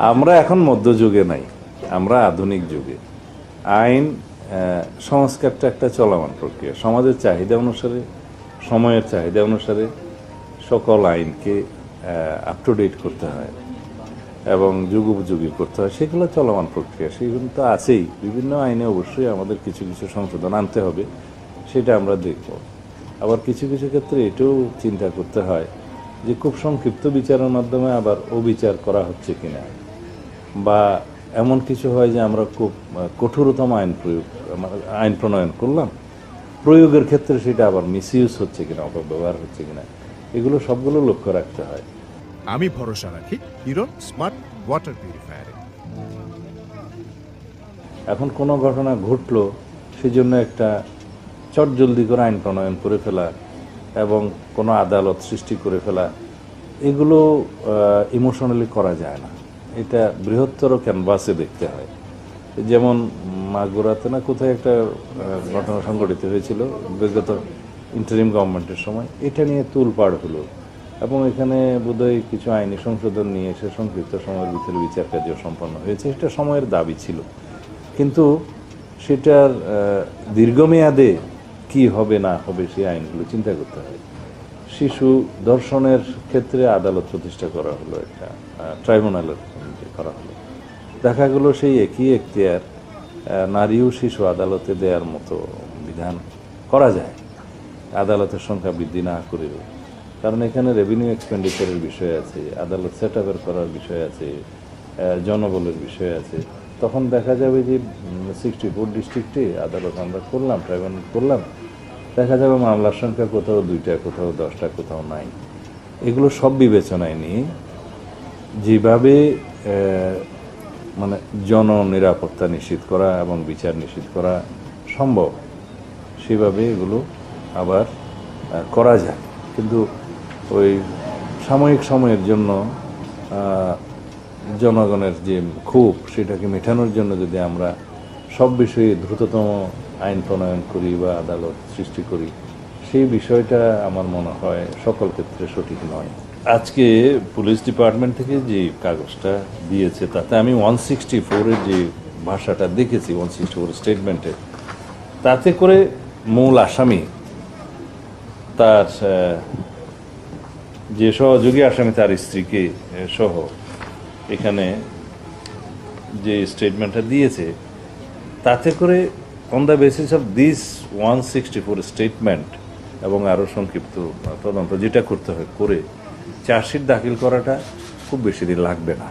আমরা এখন মধ্যযুগে নাই, আমরা আধুনিক যুগে। আইন সংস্কারটা একটা চলমান প্রক্রিয়া। সমাজের চাহিদা অনুসারে, সময়ের চাহিদা অনুসারে সকল আইনকে আপ টু ডেট করতে হয় এবং যুগোপযোগী করতে হয়, সেগুলো চলমান প্রক্রিয়া। সেগুলো তো আছেই। বিভিন্ন আইনে অবশ্যই আমাদের কিছু কিছু সংশোধন আনতে হবে, সেটা আমরা দেখব। আবার কিছু কিছু ক্ষেত্রে এটাও চিন্তা করতে হয় যে খুব সংক্ষিপ্ত বিচারের মাধ্যমে আবার অবিচার করা হচ্ছে কিনা, বা এমন কিছু হয় যে আমরা খুব কঠোরতম আইন প্রণয়ন করলাম, প্রয়োগের ক্ষেত্রে সেটা আবার মিসইউজ হচ্ছে কিনা, অপব্যবহার হচ্ছে কিনা, এগুলো সবগুলো লক্ষ্য রাখতে হয়। আমি ভরসা রাখি হিরন স্মার্ট ওয়াটার পিউরিফায়ারে। এখন কোনো ঘটনা ঘটলো, সেজন্য একটা চটজলদি করে আইন প্রণয়ন করে ফেলা এবং কোনো আদালত সৃষ্টি করে ফেলা, এগুলো ইমোশনালি করা যায় না। এটা বৃহত্তর ক্যানভাসে দেখতে হয়। যেমন মাগুরাতে না কোথায় একটা ঘটনা সংঘটিত হয়েছিল বিগত ইন্টারিম গভর্নমেন্টের সময়, এটা নিয়ে তোলপাড় হলো এবং এখানে বোধহয় কিছু আইনি সংশোধন নিয়ে এসে সংক্ষিপ্ত সময়ের ভিতরে বিচার কার্য সম্পন্ন হয়েছে। এটা সময়ের দাবি ছিল, কিন্তু সেটার দীর্ঘমেয়াদে কি হবে না হবে সেই আইনগুলো চিন্তা করতে হয়। শিশু ধর্ষণের ক্ষেত্রে আদালত প্রতিষ্ঠা করা হলো, একটা ট্রাইব্যুনালের করা হলো। দেখা গেল সেই একই এখতিয়ার নারী ও শিশু আদালতে দেওয়ার মতো বিধান করা যায়, আদালতের সংখ্যা বৃদ্ধি না করেও। কারণ এখানে রেভিনিউ এক্সপেন্ডিচারের বিষয় আছে, আদালত সেট আপের করার বিষয় আছে, জনবলের বিষয় আছে। তখন দেখা যাবে যে 64 ডিস্ট্রিক্টে আদালত আমরা করলাম, ট্রাইব্যুনাল করলাম, দেখা যাবে মামলার সংখ্যা কোথাও 2টা, কোথাও 10টা, কোথাও নাই। এগুলো সব বিবেচনায় নিয়ে যেভাবে মানে জননিরাপত্তা নিশ্চিত করা এবং বিচার নিশ্চিত করা সম্ভব, সেভাবে এগুলো আবার করা যায়। কিন্তু ওই সাময়িক সময়ের জন্য জনগণের যে ক্ষোভ, সেটাকে মেটানোর জন্য যদি আমরা সব বিষয়ে দ্রুততম আইন প্রণয়ন করি বা আদালত সৃষ্টি করি, সেই বিষয়টা আমার মনে হয় সকল ক্ষেত্রে সঠিক নয়। আজকে পুলিশ ডিপার্টমেন্ট থেকে যে কাগজটা দিয়েছে, তাতে আমি 164-এর যে ভাষাটা দেখেছি, 164 স্টেটমেন্টে, তাতে করে মূল আসামি তার যে সহযোগী আসামি তার স্ত্রীকে সহ এখানে যে স্টেটমেন্টটা দিয়েছে, তাতে করে on the basis of this 164 statement এবং আরও সংক্ষিপ্ত তদন্ত যেটা করতে হয় করে চার্জশিট দাখিল করাটা খুব বেশি দিন লাগবে না।